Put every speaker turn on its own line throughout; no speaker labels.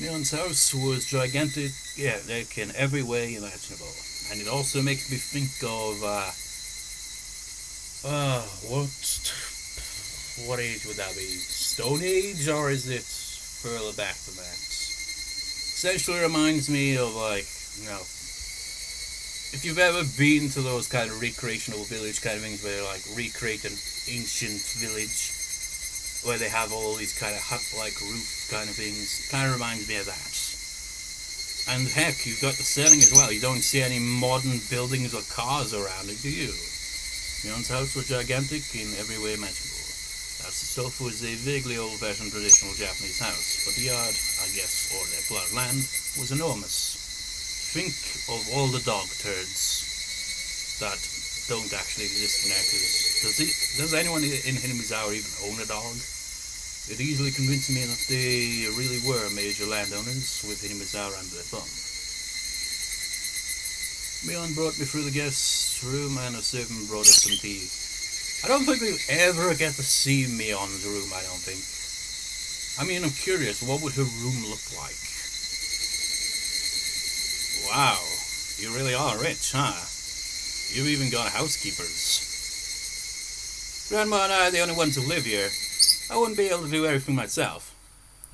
Mion's house was gigantic, yeah, like in every way imaginable. And it also makes me think of, what age would that be? Stone Age, or is it further back than that? Essentially reminds me of, like, you know, if you've ever been to those kind of recreational village kind of things where they, like, recreate an ancient village where they have all these kind of hut-like roof kind of things, kind of reminds me of that. And heck, you've got the setting as well. You don't see any modern buildings or cars around it, do you? Mion's house was gigantic in every way imaginable. As itself was a vaguely old-fashioned traditional Japanese house, but the yard, I guess, or their plot of land, was enormous. Think of all the dog turds that don't actually exist in there, because does anyone in Hinamizawa even own a dog? It easily convinced me that they really were major landowners with Hinamizawa under their thumb. Mion brought me through the guest room and a servant brought us some tea. I don't think we'll ever get to see Mion's room, I don't think. I mean, I'm curious, what would her room look like? Wow, you really are rich, huh? You've even got housekeepers. Grandma and I are the only ones who live here. I wouldn't be able to do everything myself.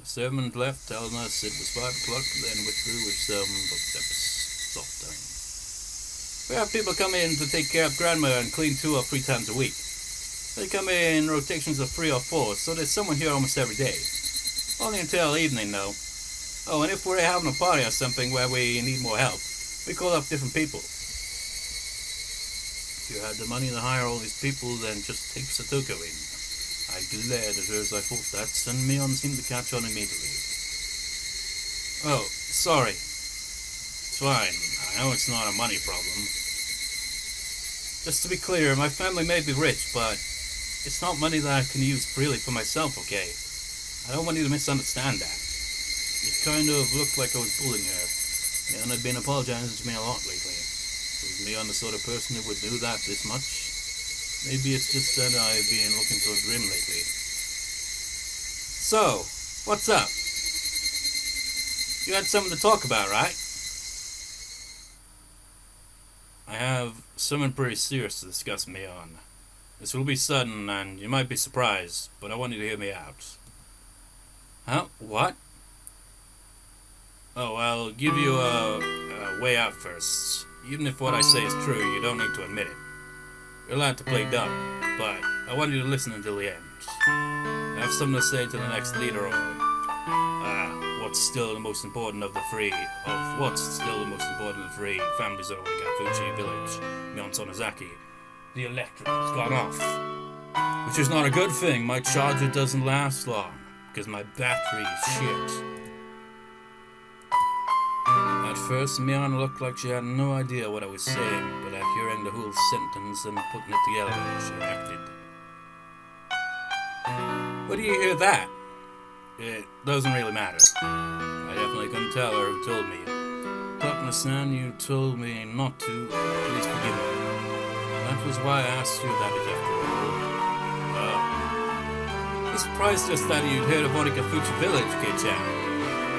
The servant left, telling us it was 5 o'clock, then withdrew with some footsteps, softening. We have people come in to take care of Grandma and clean 2 or 3 times a week. They come in rotations of 3 or 4, so there's someone here almost every day. Only until evening, though. Oh, and if we're having a party or something where we need more help, we call up different people. If you had the money to hire all these people, then just take Satoko in. I glared at her as I thought that, and Mion seemed to catch on immediately. Oh, sorry. It's fine. I know it's not a money problem. Just to be clear, my family may be rich, but it's not money that I can use freely for myself, okay? I don't want you to misunderstand that. It kind of looked like I was bullying her. Mion had been apologizing to me a lot lately. Was Mion the sort of person who would do that this much? Maybe it's just that I've been looking so grim lately. So, what's up? You had something to talk about, right? I have something pretty serious to discuss, Mion. This will be sudden, and you might be surprised, but I want you to hear me out. Huh? What? Oh, I'll give you a way out first. Even if what I say is true, you don't need to admit it. You're allowed to play dumb, but I want you to listen until the end. I have something to say to the next leader of what's still the most important of the three families of Ooishi village, Mion Sonozaki. The electric has gone off, which is not a good thing. My charger doesn't last long because my battery is shit. At first, Mion looked like she had no idea what I was saying, but at hearing the whole sentence and putting it together, she acted. Where do you hear that? It doesn't really matter. I definitely couldn't tell her who told me. Takano-san, you told me not to. Please forgive me. That was why I asked you that after all. I'm surprised just that you'd heard of Onikafuchi village, Keiichi.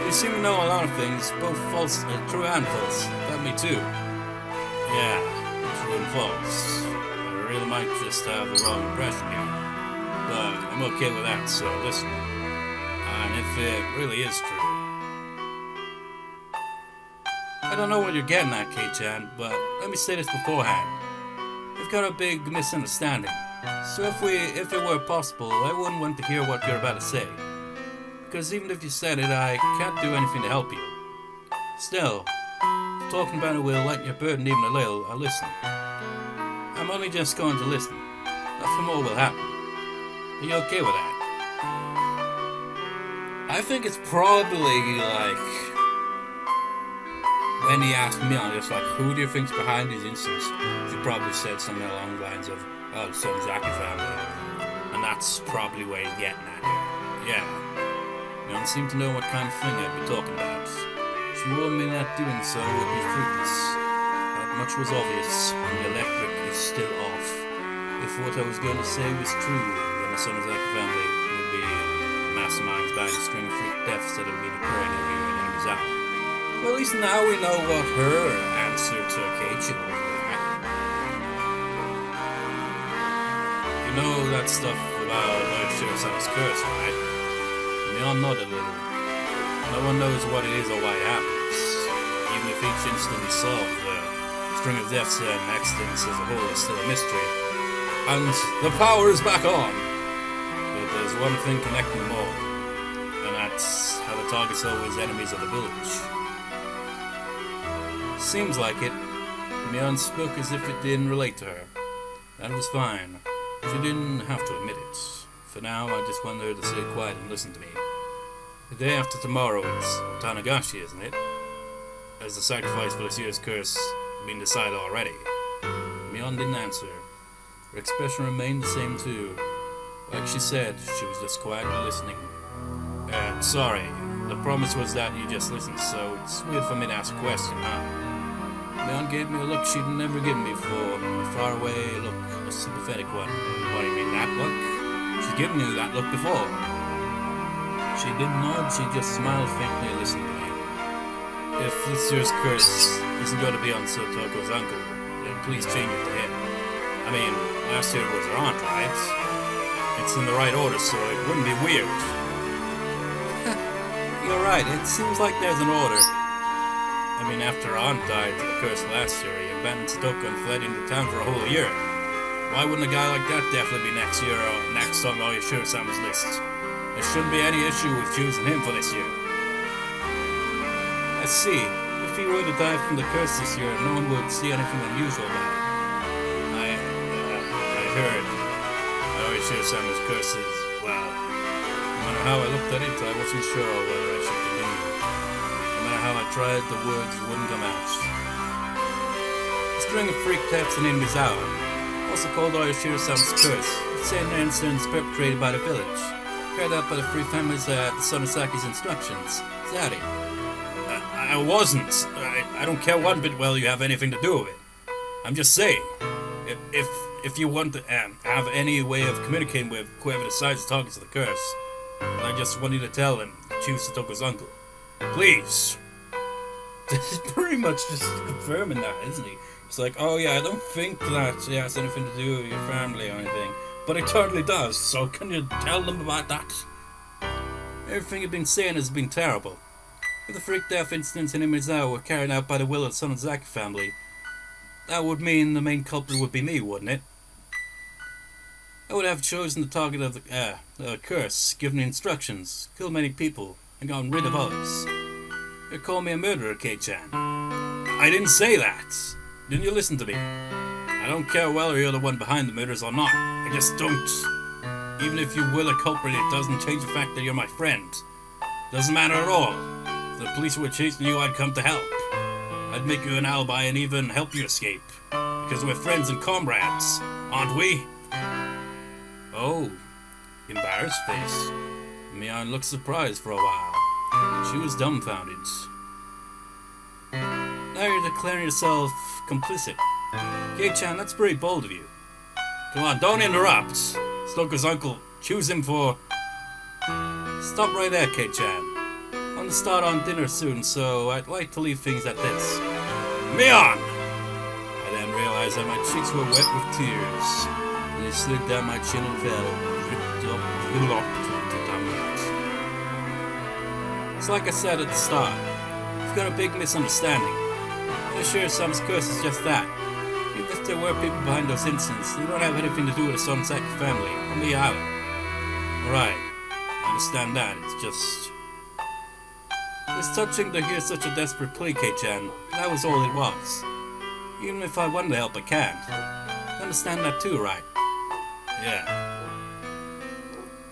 You seem to know a lot of things, both true and false. That me too. Yeah, true and false. I really might just have the wrong impression here. But I'm okay with that, so listen. And if it really is true. I don't know what you're getting at, Kei-chan, but let me say this beforehand. We've got a big misunderstanding. So if it were possible, I wouldn't want to hear what you're about to say. Because even if you said it, I can't do anything to help you. Still, if talking about it will lighten your burden even a little, I'll listen. I'm only just going to listen. Nothing more will happen. Are you okay with that? I think it's probably like when he asked me on just like, who do you think's behind these incidents? She probably said something along the lines of, oh, the Sonozaki family. And that's probably where he's getting at it. Yeah. You don't seem to know what kind of thing I'd be talking about. She warned me that doing so would be fruitless. That much was obvious, and the electric is still off. If what I was going to say was true, then the Sonozaki family would be masterminds behind a string of freak deaths that have been occurring every year. Mizawa. Well, at least now we know what her answer to Keiichi was. You know that stuff about oyashiro-sama's curse, right? Mion nodded a little. No one knows what it is or why it happens. Even if each incident is solved, the string of deaths and accidents as a whole is still a mystery. And the power is back on! But there's one thing connecting them all. And that's how the target's always enemies of the village. Seems like it. Mion spoke as if it didn't relate to her. That was fine. She didn't have to admit it. For now, I just wanted her to stay quiet and listen to me. The day after tomorrow is Tatarigoroshi, isn't it? Has the sacrifice for this year's curse been decided already? Mion didn't answer. Her expression remained the same too. Like she said, she was just quietly listening. Sorry. The promise was that you just listened, so it's weird for me to ask a question, huh? Mion gave me a look she'd never given me before. A faraway look, a sympathetic one. What do you mean, that look? She's given you that look before. She didn't nod, she just smiled faintly and listened to me. If this year's curse isn't going to be on Satoko's uncle, then please change it to him. I mean, last year it was her aunt, right? It's in the right order, so it wouldn't be weird. You're right, it seems like there's an order. I mean, after her aunt died to the curse last year, he abandoned Satoko and fled into town for a whole year. Why wouldn't a guy like that definitely be next on oyashiro-sama's list? There shouldn't be any issue with choosing him for this year. I see. If he were to die from the curse this year, no one would see anything unusual about it. I heard oyashiro-sama's curse is, well, no matter how I looked at it, I wasn't sure whether I should continue. No matter how I tried, the words wouldn't come out. A string of freak thefts in Mizawa, also called oyashiro-sama's curse, it's an incident perpetrated by the village. Carried out by the three families at the Sonozaki's instructions. Is that it? I wasn't. I don't care one bit whether you have anything to do with it. I'm just saying, if you want to have any way of communicating with whoever decides to target the curse, I just want you to tell him to choose Satoko's uncle. Please. This is pretty much just confirming that, isn't he? It's like, oh yeah, I don't think that it has anything to do with your family or anything. But it totally does, so can you tell them about that? Everything you've been saying has been terrible. If the freak death incidents in Mizawa were carried out by the will of the Sonozaki family, that would mean the main culprit would be me, wouldn't it? I would have chosen the target of the curse, given instructions, killed many people, and gotten rid of others. You call me a murderer, Kei-chan. I didn't say that! Didn't you listen to me? I don't care whether you're the one behind the murders or not. I just don't. Even if you were the culprit, it doesn't change the fact that you're my friend. Doesn't matter at all. If the police were chasing you, I'd come to help. I'd make you an alibi and even help you escape. Because we're friends and comrades, aren't we? Oh, embarrassed face. Mion looked surprised for a while. She was dumbfounded. Now you're declaring yourself complicit. Kei-chan, that's pretty bold of you. Come on, don't interrupt. Satoko's uncle, choose him for... Stop right there, Kei-chan. I'm gonna start on dinner soon, so I'd like to leave things at this. Mion! I then realized that my cheeks were wet with tears. And they slid down my chin and fell, dripped up to the downwards. It's like I said at the start. We've got a big misunderstanding. Oyashiro-sama's curse is just that. Even if there were people behind those incidents, they don't have anything to do with the Sonozaki family, or me either. Right, I understand that, it's just... It's touching to hear such a desperate plea, Kei-chan. That was all it was. Even if I wanted to help, I can't. You understand that too, right? Yeah.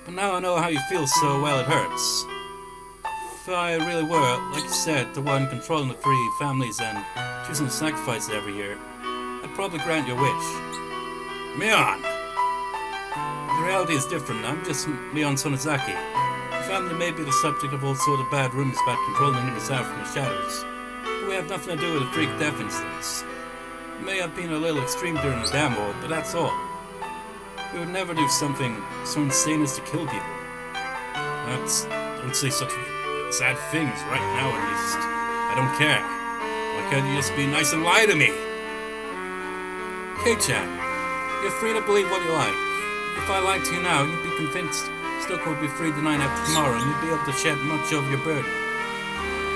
But now I know how you feel, so well it hurts. If I really were, like you said, the one controlling the three families and choosing to sacrifice every year, I'd probably grant your wish. Mion! The reality is different. I'm just Mion Sonozaki. The family may be the subject of all sorts of bad rumors about controlling Mizawa from the shadows, but we have nothing to do with the freak death incidents. It may have been a little extreme during the dam war, but that's all. We would never do something so insane as to kill people. Don't say such sad things right now at least. I don't care. Why can't you just be nice and lie to me? Kei-chan, you're free to believe what you like. If I lied to you now, you'd be convinced Satoko would be freed the night after tomorrow, and you'd be able to shed much of your burden.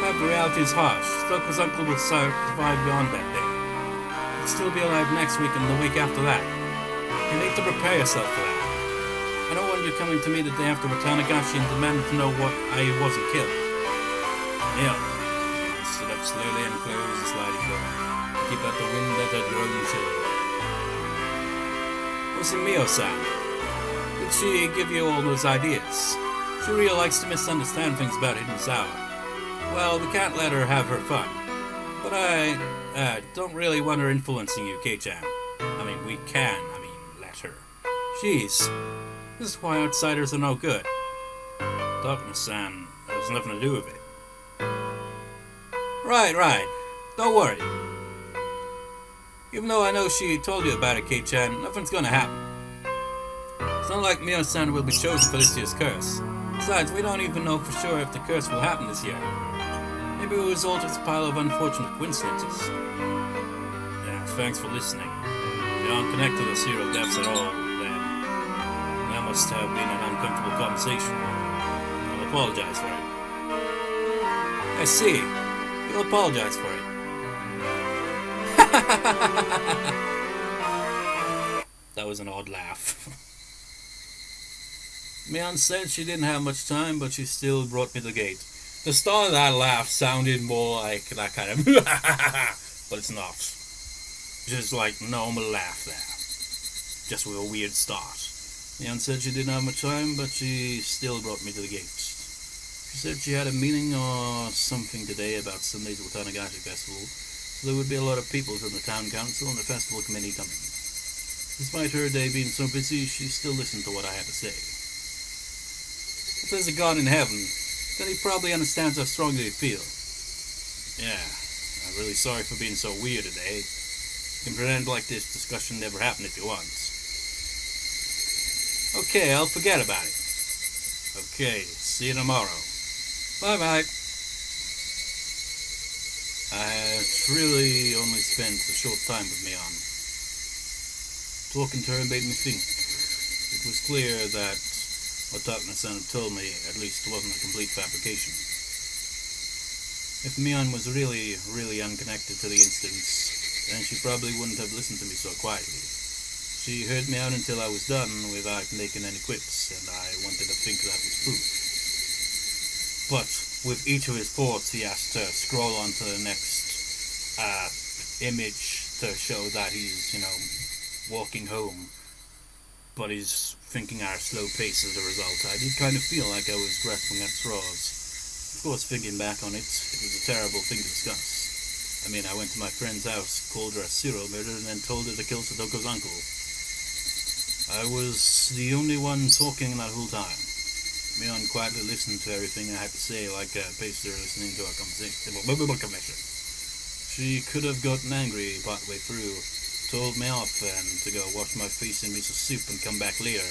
But the reality is harsh. Satoko's uncle will survive beyond that day. He'll still be alive next week and the week after that. You need to prepare yourself for that. I don't want you coming to me the day after with Tatarigoroshi and demanding to know why he wasn't killed. Mion stood up slowly and closed the sliding door. Keep out the wind that had grown chill. Was it Mion-san? Did she give you all those ideas? She really likes to misunderstand things about Hidden Sour. Well, we can't let her have her fun. But I don't really want her influencing you, Kei-chan. I mean, we can, let her. Jeez, this is why outsiders are no good. Darkness-san has nothing to do with it. Right. Don't worry. Even though I know she told you about it, Kei-chan, nothing's gonna happen. It's not like Mion-san will be chosen for this year's curse. Besides, we don't even know for sure if the curse will happen this year. Maybe it will result in a pile of unfortunate coincidences. Yeah, thanks for listening. If you aren't connected to zero deaths at all, then that must have been an uncomfortable conversation. I'll apologize for it. I see. You'll apologize for it. That was an odd laugh. Mion said she didn't have much time, but she still brought me the gate. The start of that laugh sounded more like that kind of but it's not. Just like normal laugh there. Just with a weird start. Mion said she didn't have much time, but she still brought me to the gate. She said she had a meeting or something today about Sunday's Watanagashi Festival. There would be a lot of people from the town council and the festival committee coming. Despite her day being so busy, she still listened to what I had to say. If there's a God in heaven, then he probably understands how strongly you feel. Yeah, I'm really sorry for being so weird today. You can pretend like this discussion never happened if you want. Okay, I'll forget about it. Okay, see you tomorrow. Bye-bye. I had really only spent a short time with Mion. Talking to her made me think. It was clear that what Darkness-san had told me at least wasn't a complete fabrication. If Mion was really unconnected to the instance, then she probably wouldn't have listened to me so quietly. She heard me out until I was done without making any quips, and I wanted to think that was proof. But with each of his thoughts, he has to scroll on to the next image to show that he's, walking home. But he's thinking at a slow pace as a result. I did kind of feel like I was grasping at straws. Of course, thinking back on it, it was a terrible thing to discuss. I mean, I went to my friend's house, called her a serial murderer, and then told her to kill Satoko's uncle. I was the only one talking that whole time. Mion quietly listened to everything I had to say, like a pastor listening to a conversation. She could have gotten angry partway through, told me off and to go wash my face in miso soup and come back later.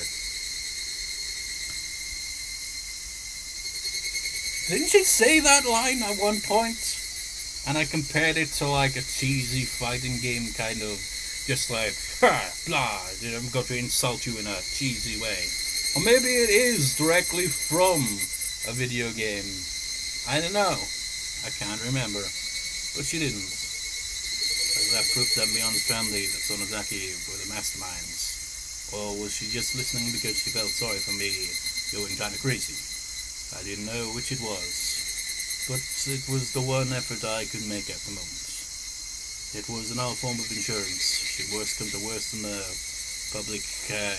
Didn't she say that line at one point? And I compared it to like a cheesy fighting game kind of, just like, blah, I'm going to insult you in a cheesy way. Or maybe it is directly from a video game. I don't know. I can't remember. But she didn't. As that proved that Mion's family, the Sonozaki, were the masterminds. Or was she just listening because she felt sorry for me going kind of crazy? I didn't know which it was. But it was the one effort I could make at the moment. It was an old form of insurance. Should worst come to worst and the public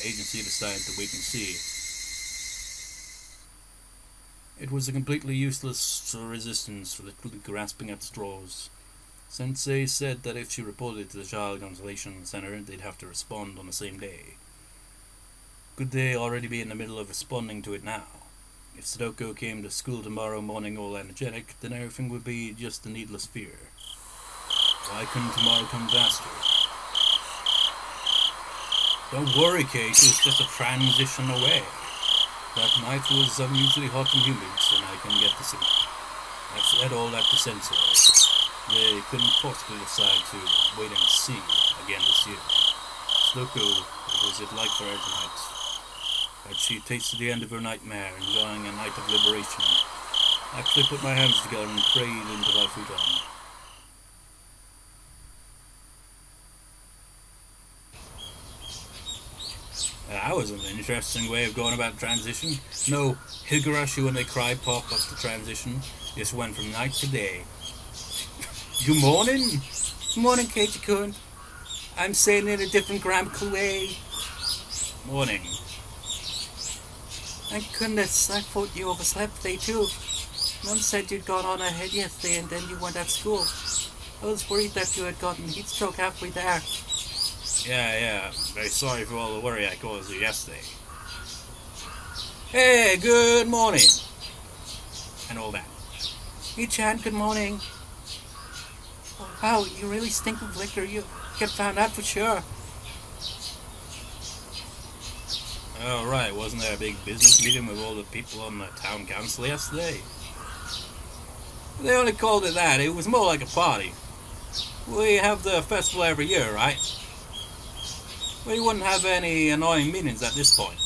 agency decided to wait and see. It was a completely useless resistance, literally grasping at straws. Sensei said that if she reported it to the Child Consolation Center, they'd have to respond on the same day. Could they already be in the middle of responding to it now? If Satoko came to school tomorrow morning all energetic, then everything would be just a needless fear. Why couldn't tomorrow come faster? Don't worry, Keiichi, it's just a transition away. That night was unusually hot and humid, and I can get to sleep. I've said all that to Sensei. They couldn't possibly decide to wait and see again this year. Satoko, what was it like for her tonight? Had she tasted the end of her nightmare, enjoying a night of liberation? I actually put my hands together and prayed into my futon. That was an interesting way of going about transition. No Higurashi when they cry pop up the transition. Just went from night to day. Good morning. Good morning, Keiichi-kun. I'm saying it in a different grammatical way. Morning. Thank goodness, I thought you overslept today too. Mom said you'd gone on ahead yesterday and then you weren't at school. I was worried that you had gotten heat stroke halfway there. Yeah, very sorry for all the worry I caused you yesterday. Hey, good morning. And all that. Hey, Chan, good morning. Oh, wow, you really stink of liquor. You get found out for sure. Oh, right, wasn't there a big business meeting with all the people on the town council yesterday? They only called it that. It was more like a party. We have the festival every year, right? We wouldn't have any annoying meetings at this point.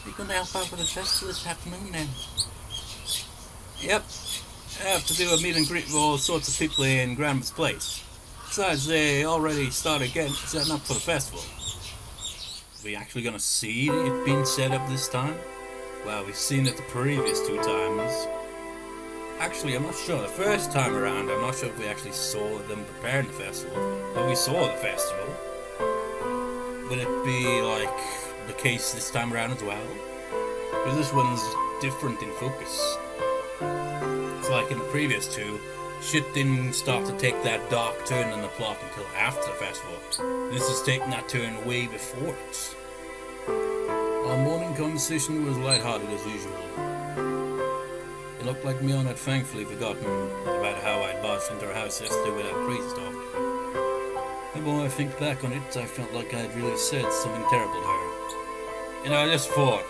You're going to help out with the festival this afternoon then? Yep. I have to do a meet and greet with all sorts of people in Grandma's place. Besides, they already started setting up for the festival. Are we actually going to see it being set up this time? Well, we've seen it the previous 2 times. Actually, I'm not sure. The first time around, I'm not sure if we actually saw them preparing the festival. But we saw the festival. Would it be like the case this time around as well? Because this one's different in focus. It's like in the previous 2, shit didn't start to take that dark turn in the plot until after the festival. This is taking that turn way before it. Our morning conversation was lighthearted as usual. It looked like Mion had thankfully forgotten about how I'd barged into her house yesterday with that crazy talk. The more I think back on it, I felt like I'd really said something terrible to her. I just thought,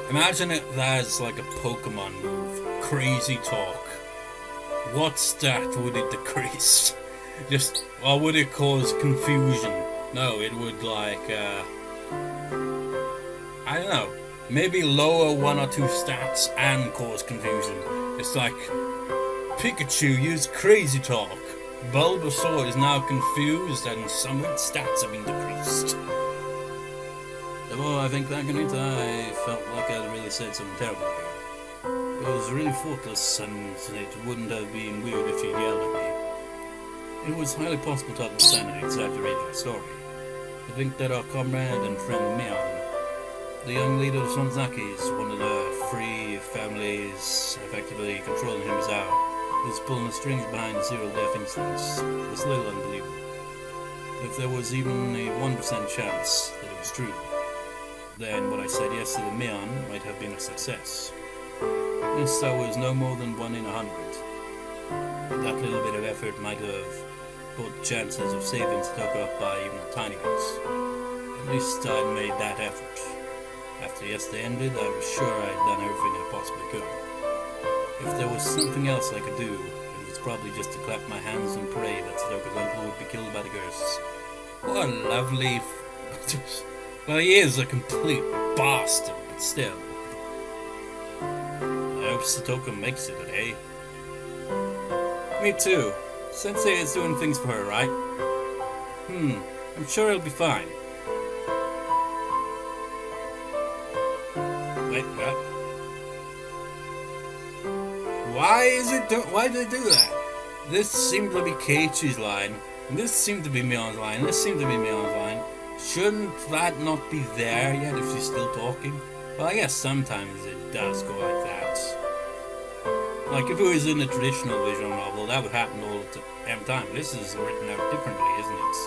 imagine it as like a Pokemon move, crazy talk. What stat would it decrease? Or would it cause confusion? No, it would I don't know. Maybe lower 1 or 2 stats and cause confusion. It's like, Pikachu used crazy talk. Bulbasaur is now confused and some of its stats have been decreased. The more I think back on it, I felt like I'd really said something terrible to her. It was really thoughtless and it wouldn't have been weird if she'd yelled at me. It was highly possible to understand and exaggerate her story. I think that our comrade and friend Mion, the young leader of Sonozaki, one of the 3 families effectively controlling Himizawa, was pulling the strings behind the zero-death incidents. It was a little unbelievable. But if there was even a 1% chance that it was true, then what I said yesterday to Mion might have been a success. This was no more than 1 in 100. But that little bit of effort might have put the chances of saving Satoko up by even a tiny bit. At least I'd made that effort. After yesterday ended, I was sure I'd done everything I possibly could. If there was something else I could do, it was probably just to clap my hands and pray that Satoko's uncle would be killed by the ghosts. What a lovely... Well, he is a complete bastard, but still. I hope Satoko makes it today. Me too. Sensei is doing things for her, right? I'm sure he'll be fine. Wait, what? Why did they do that? This seemed to be Keiichi's line, and this seemed to be Mion's line, and this seemed to be Mion's line. Shouldn't that not be there yet if she's still talking? Well, I guess sometimes it does go like that. Like if it was in a traditional visual novel, that would happen all the time. This is written out differently, isn't it?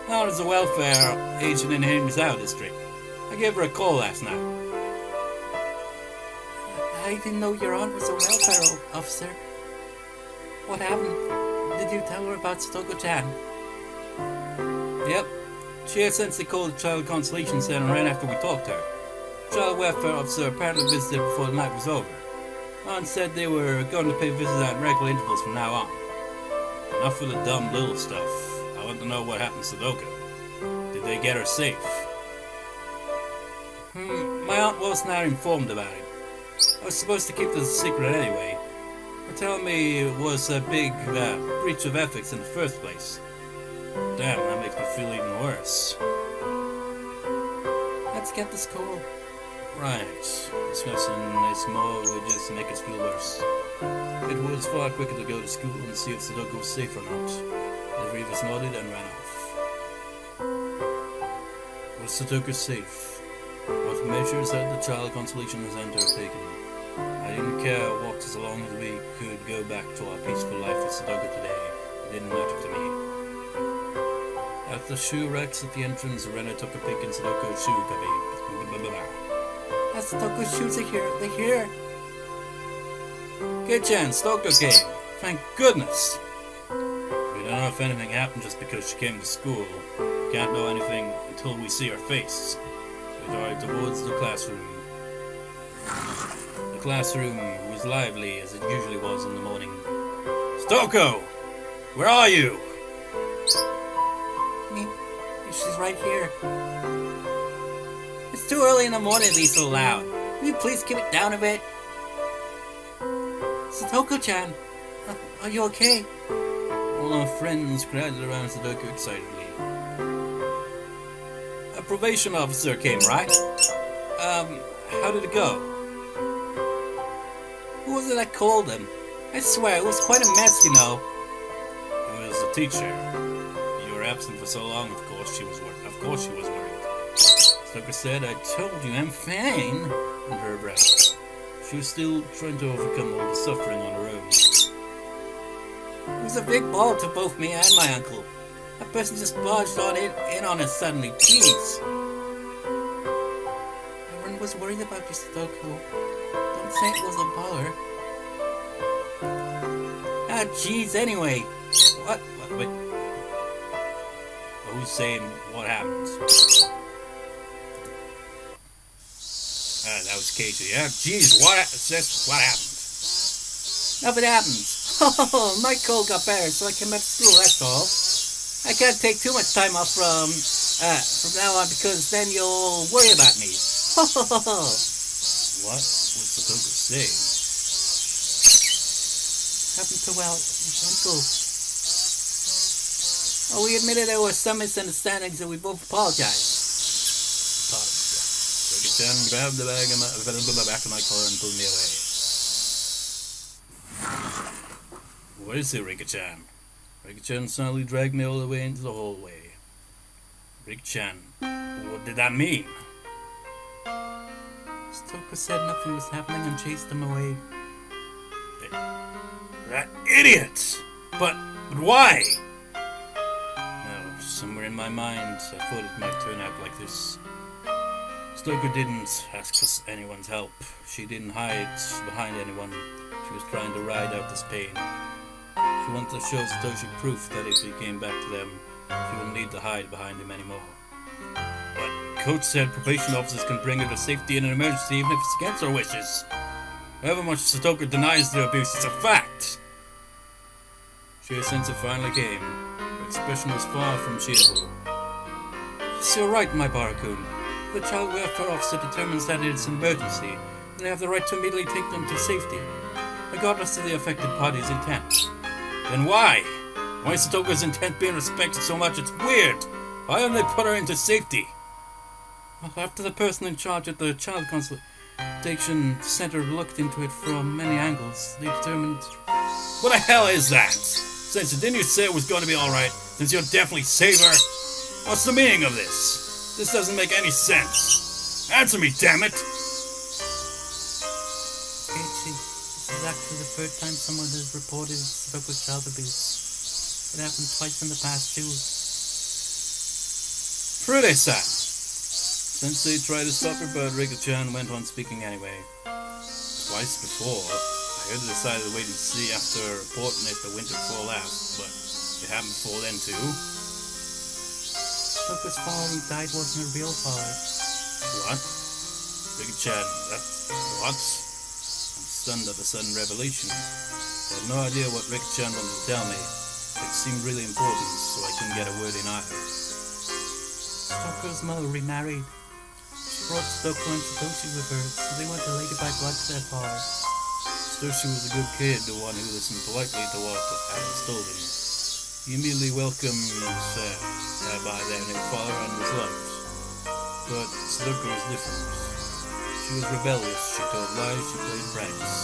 Now there's a welfare agent in Himizawa district. I gave her a call last night. I didn't know your aunt was a welfare officer. What happened? Did you tell her about Satoko-chan? Yep. She had sensei called the Child Consolation Center right after we talked to her. The child welfare officer apparently visited before the night was over. Mion said they were going to pay visits at regular intervals from now on. Enough for the dumb little stuff. I want to know what happened to Satoko. Did they get her safe? My aunt wasn't informed about it. I was supposed to keep this a secret anyway. Her telling me it was a big breach of ethics in the first place. Damn, that makes me feel even worse. Let's get this call. Right. Discussing this more would just make us feel worse. It was far quicker to go to school and see if Satoko was safe or not. The three of us nodded and ran off. Was Satoko safe? What measures had the child consolation center taken? I didn't care what, as long as we could go back to our peaceful life with Satoko today. It didn't matter to me. At the shoe racks at the entrance, Rena took a peek in Satoko's shoe cubby. Satoko's shoes are here. They're here. Keiichi, Satoko came. Thank goodness. We don't know if anything happened just because she came to school. We can't know anything until we see her face. We hurried towards the classroom. The classroom was lively as it usually was in the morning. Satoko! Where are you? She's right here. It's too early in the morning to be so loud. Will you please keep it down a bit? Satoko-chan, are you okay? All our friends crowded around Satoko excitedly. A probation officer came, right? How did it go? Who was it that called him? I swear, it was quite a mess, you know. It was the teacher. You were absent for so long, of course she was worried. Satoko said, I told you I'm fine, under her breath. She was still trying to overcome all the suffering on her own. It was a big blow to both me and my uncle. That person just barged in on us suddenly. Jeez. Everyone was worried about you, Satoko. Don't say it was a bother. Ah, jeez, anyway. What? Wait. Who's saying what happened? That was Keiichi, yeah? Jeez, what happened? Nothing happened. Oh, my cold got better, so I came back to school, that's all. I can't take too much time off from now on, because then you'll worry about me. What was Satoko saying? Happened to, well, Uncle. Oh, we admitted there were some misunderstandings and we both apologized. Rika-chan grabbed the bag in the back of my collar and pulled me away. What is it, Rika-chan? Rika-chan suddenly dragged me all the way into the hallway. Rika-chan, what did that mean? Satoko said nothing was happening and chased him away. That idiot! But why? No, somewhere in my mind, I thought it might turn out like this. Satoko didn't ask for anyone's help. She didn't hide behind anyone. She was trying to ride out this pain. She wanted to show Satoshi proof that if he came back to them, she wouldn't need to hide behind him anymore. But Coach said probation officers can bring her to safety in an emergency even if it's against her wishes. However much Satoko denies the abuse, it's a fact. Sheer sensor finally came. Her expression was far from cheerful. Yes, you're right, my Barakun. The child welfare officer determines that it's an emergency, and they have the right to immediately take them to safety, regardless of the affected party's intent. Then why? Why is Satoko's intent being respected so much? It's weird. Why haven't they put her into safety? Well, after the person in charge at the child consultation center looked into it from many angles, they determined... What the hell is that? Sensei, didn't you say it was going to be alright, since you'll definitely save her? What's the meaning of this? This doesn't make any sense. Answer me, damn it! Keiichi, this is actually the third time someone has reported Satoko's child abuse. It happened twice in the past, too. Furude-san! Sensei tried to stop her, but Rika-chan went on speaking anyway. Twice before, I heard they decided to wait and see after reporting it the winter before last, but it happened before then, too. Satoko's father who died wasn't a real father. What? Rika-chan, that's... what? I'm stunned at the sudden revelation. I had no idea what Rick-chan wanted to tell me. It seemed really important, so I couldn't get a word in either.
Satoko's mother remarried. She brought Satoko and Satoshi with her, so they went to Lady by Blood stepfather.
Satoshi was a good kid, the one who listened politely to what Alice told him. He immediately welcomed by their new father and was loved. But Satoko was different. She was rebellious, she told lies, she played pranks.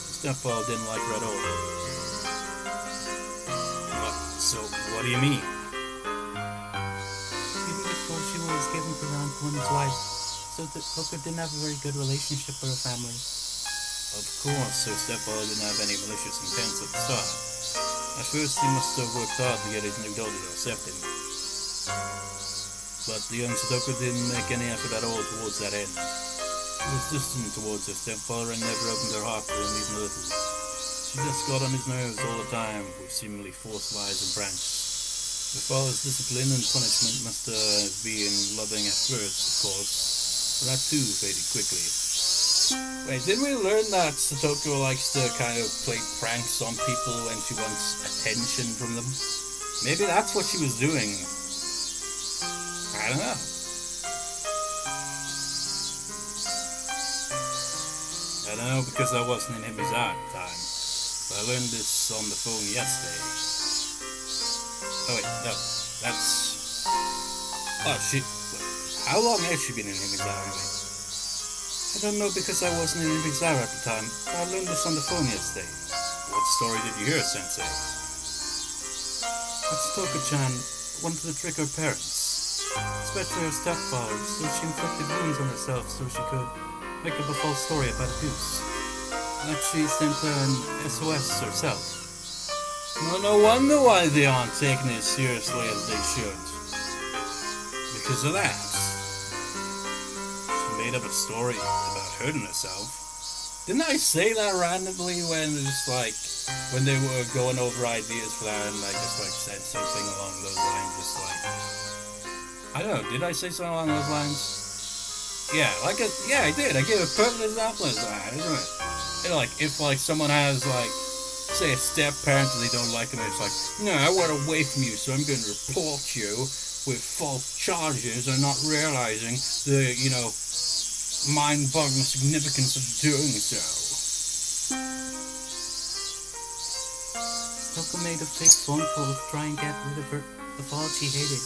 The stepfather didn't like her at all. What do you mean?
Even before she was given to her uncle and his wife, Satoko didn't have a very good relationship with her family.
Of course, her stepfather didn't have any malicious intents at the start. At first, he must have worked hard to get his new daughter to accept him. But the young Satoko didn't make any effort at all towards that end. She was distant towards her stepfather and never opened her heart to him even a little. She just got on his nerves all the time with seemingly forced lies and pranks. Her father's discipline and punishment must have been loving at first, of course, but that too faded quickly. Wait, didn't we learn that Satoko likes to kind of play pranks on people when she wants attention from them? Maybe that's what she was doing. I don't know. I don't know because I wasn't in Himizar at the time. But I learned this on the phone yesterday. Oh wait, no, that's... Oh shit, how long has she been in Himizar anyway? I don't know because I wasn't in Himizar at the time, but I learned this on the phone yesterday. What story did you hear, Sensei?
That's Satoko-chan wanted to trick her parents, especially her stepfather, so she inflicted wounds on herself so she could make up a false story about abuse. That she sent an SOS herself.
No wonder why they aren't taking it as seriously as they should. Because of that. She made up a story about hurting herself. Didn't I say that randomly when they were going over ideas for that and I just said something along those lines, I don't know, did I say something along those lines? Yeah, I did. I gave a perfect example of that, isn't it? If someone has say a step parent and they don't like them, it's no, I want away from you, so I'm going to report you with false charges and not realizing the mind-boggling significance of doing so.
Satoko made a fake phone call to try and get rid of the father she hated.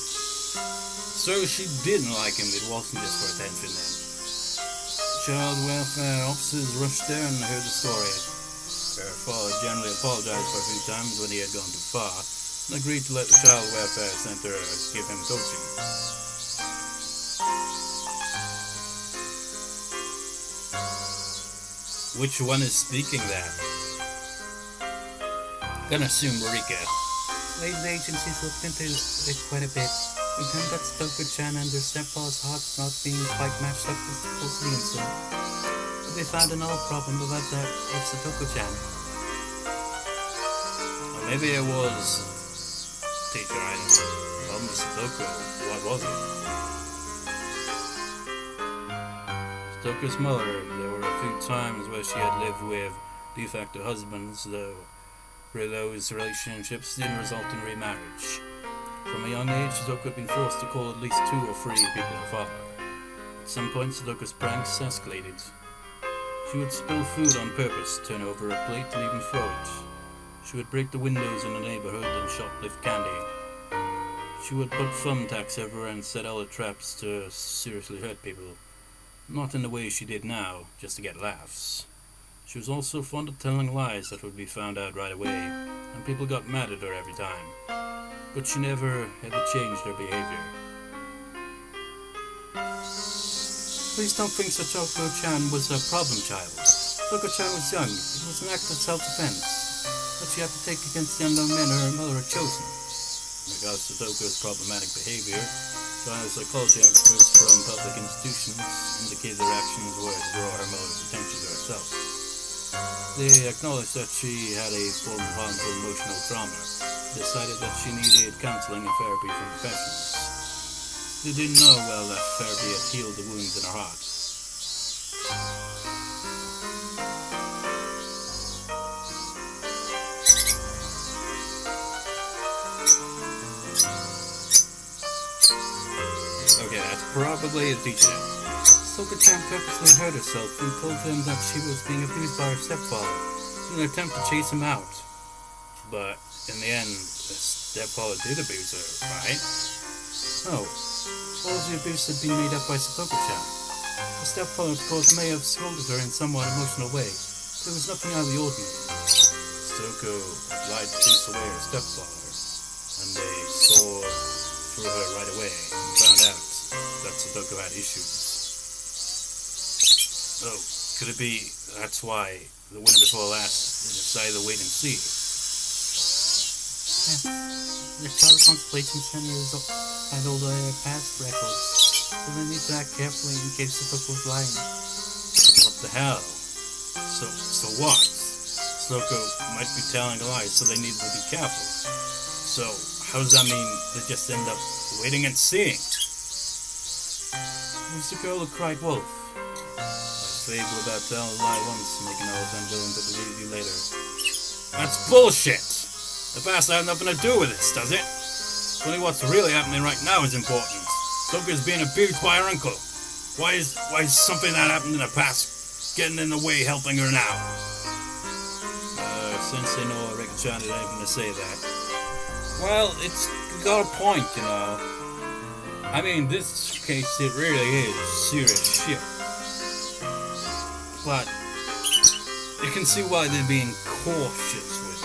So she didn't like him, it wasn't just for attention then. Child welfare officers rushed there and heard the story. Her father generally apologized for a few times when he had gone too far, and agreed to let the child welfare center give him coaching. Which one is speaking there? Gonna assume Marika.
Later agencies looked into it quite a bit. We found that Satoko-chan and her stepfather's hearts not being quite matched up as supposed to be so. But they found another problem about that of Satoko-chan.
Or maybe it was teacher, I don't know. Problem with Satoko, what was it? Satoko's mother, there were a few times where she had lived with de facto husbands, though those relationships didn't result in remarriage. From a young age, Satoko had been forced to call at least 2 or 3 people her father. At some point, Satoko's pranks escalated. She would spill food on purpose, turn over a plate, and even throw it. She would break the windows in the neighborhood and shoplift candy. She would put thumbtacks everywhere and set other traps to seriously hurt people. Not in the way she did now, just to get laughs. She was also fond of telling lies that would be found out right away, and people got mad at her every time. But she never ever changed her behavior.
Please don't think Satoko-chan was a problem child. Satoko-chan was young. It was an act of self-defense that she had to take against the unknown men her mother had chosen.
In regards to Satoko's problematic behavior, China psychology experts from public institutions indicated their actions were to draw her mother's attention to herself. They acknowledged that she had a form of harmful emotional trauma, decided that she needed counseling and therapy from professionals. They didn't know well that therapy had healed the wounds in her heart. Probably a teacher.
Satoko-chan purposely hurt herself and told him that she was being abused by her stepfather in an attempt to chase him out.
But in the end, the stepfather did abuse her, right?
No. All of the abuse had been made up by Satoko-chan. The stepfather, of course, may have scolded her in a somewhat emotional way, but it was nothing out of the ordinary.
Satoko lied to chase away her stepfather, and they saw through her right away and found out that Satoko had issues. Oh, could it be that's why the winner before last decided to wait and see?
Yes. The Child Constellation Centers had all their past records, so they need to act carefully in case Satoko was lying.
What the hell? So what? Satoko might be telling a lie, so they need to be careful. So, how does that mean they just end up waiting and seeing?
It was the girl who cried wolf.
A fable about telling a lie once, making others unwilling to believe you later. That's bullshit! The past has nothing to do with this, does it? Only what's really happening right now is important. Satoko's being abused by her uncle. Why is something that happened in the past getting in the way helping her now? Since they know Rick-chan had anything to say that. Well, it's got a point, you know. I mean, this case, it really is serious shit. But you can see why they're being cautious with this.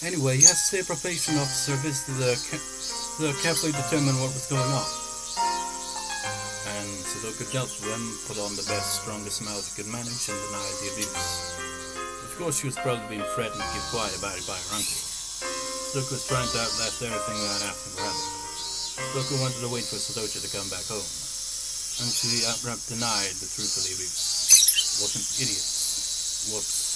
Anyway, yesterday a probation officer visited the carefully determine what was going on.
And Satoko dealt with them, put on the best, strongest smile she could manage, and denied the abuse. Of course, she was probably being threatened to keep quiet about it by her uncle. Satoko was trying to outlast everything that happened forever. Satoko wanted to wait for Satoshi to come back home, and she outright denied the truth of the abuse. What an idiot. Whoops.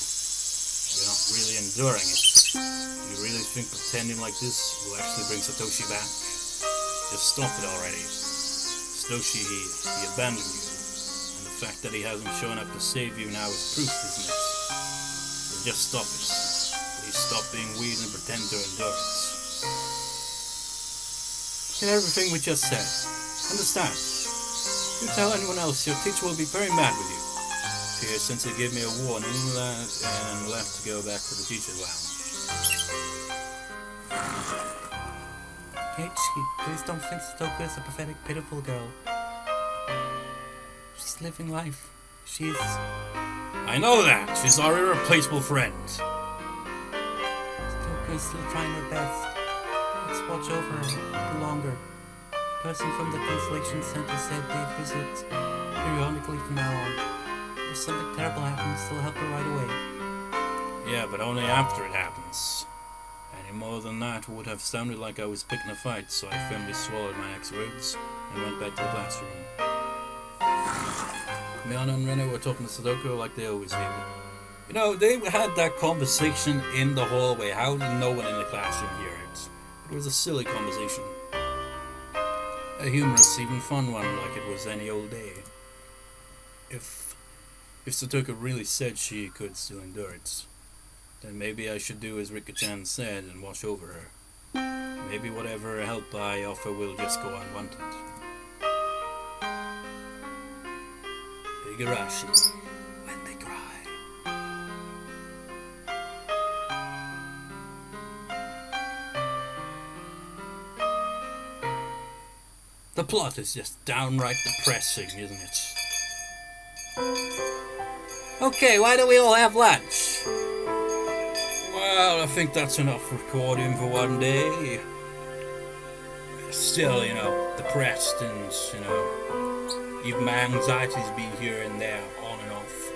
You're not really enduring it. You really think pretending like this will actually bring Satoshi back? Just stop it already. Satoshi, he abandoned you, and the fact that he hasn't shown up to save you now is proof, isn't it? So just stop it. Please stop being weird and pretend to endure it.
In everything we just said, understand. You tell anyone else, your teacher will be very mad with you.
She has since gave me a warning and left to go back to the teacher's lounge.
Keiichi, please don't think Satoko is a pathetic, pitiful girl. She's living life. She's...
I know that! She's our irreplaceable friend.
Satoko is still trying her best. Let's watch over her a little longer. The person from the Constellation Center said they'd visit periodically from now on. If something terrible happens, they'll help her right away.
Yeah, but only after it happens. Any more than that would have sounded like I was picking a fight, so I firmly swallowed my next words and went back to the classroom. Mion and Reno were talking to Satoko like they always do. You know, they had that conversation in the hallway. How did no one in the classroom hear it? It was a silly conversation. A humorous, even fun one, like it was any old day. If Satoko really said she could still endure it, then maybe I should do as Rika-chan said and watch over her. Maybe whatever help I offer will just go unwanted. Higurashi, when they cry. The plot is just downright depressing, isn't it? Okay, why don't we all have lunch? Well, I think that's enough recording for one day. Still, depressed and, even my anxiety's been here and there, on and off.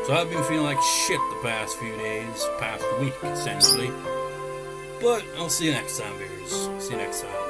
So I've been feeling like shit the past few days, past week, essentially. But I'll see you next time, viewers. See you next time.